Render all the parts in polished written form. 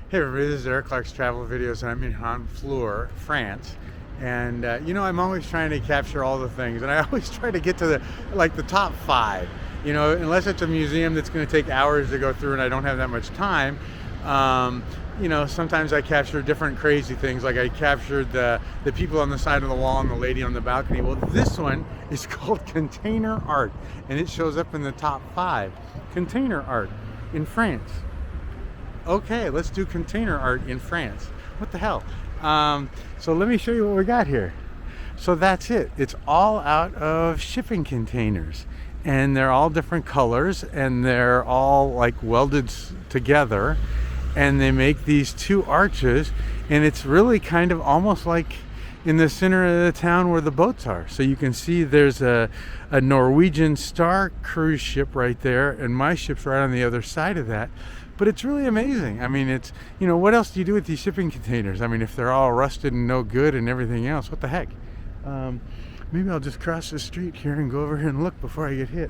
Hey everybody, this is Eric Clark's Travel Videos, and I'm in Havre, France. And you know, I'm always trying to capture all the things, and I always try to get to the top 5. You know, unless it's a museum that's going to take hours to go through, and I don't have that much time. You know, sometimes I capture different crazy things, like I captured the people on the side of the wall and the lady on the balcony. Well, this one is called container art, and it shows up in the top 5. Container art in France. Okay, let's do container art in France. What the hell? So let me show you what we got here. So that's it. It's all out of shipping containers, and they're all different colors, and they're all like welded together, and they make these 2 arches, and it's really kind of almost like in the center of the town where the boats are. So you can see there's a Norwegian Star cruise ship right there, and my ship's right on the other side of that. But it's really amazing. I mean, it's, you know, what else do you do with these shipping containers? I mean, if they're all rusted and no good and everything else, what the heck? Maybe I'll just cross the street here and go over here and look before I get hit.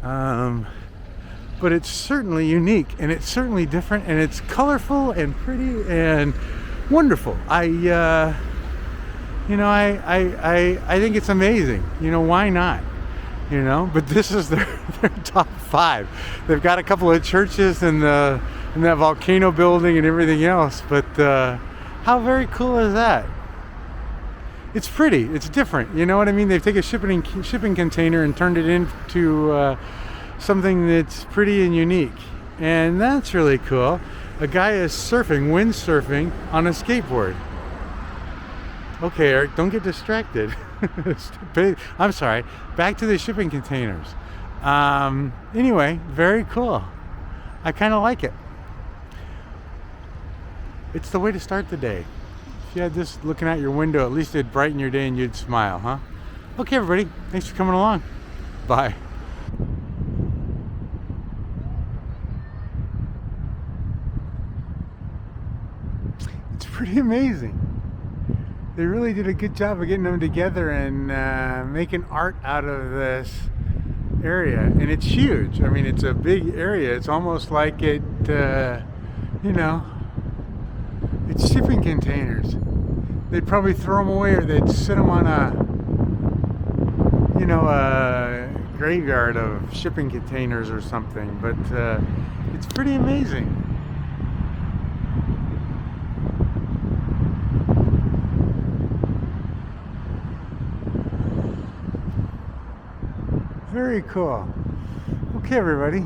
But it's certainly unique, and it's certainly different, and it's colorful and pretty and wonderful. You know, I think it's amazing. You know, why not? You know, but this is their top 5. They've got a couple of churches and that volcano building and everything else, but how very cool is that? It's pretty, it's different, you know what I mean? They've taken a shipping container and turned it into something that's pretty and unique, and that's really cool. A guy is surfing, windsurfing on a skateboard. Okay, Eric, don't get distracted. I'm sorry. Back to the shipping containers. Anyway, very cool. I kind of like it. It's the way to start the day. If you had this looking out your window, at least it'd brighten your day and you'd smile, huh? Okay, everybody. Thanks for coming along. Bye. It's pretty amazing. They really did a good job of getting them together and making art out of this area. And it's huge. I mean, it's a big area. It's almost like it, you know, it's shipping containers. They'd probably throw them away, or they'd sit them on you know, a graveyard of shipping containers or something. But it's pretty amazing. Very cool. Okay, everybody.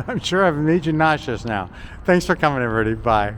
I'm sure I've made you nauseous now. Thanks for coming, everybody. Bye.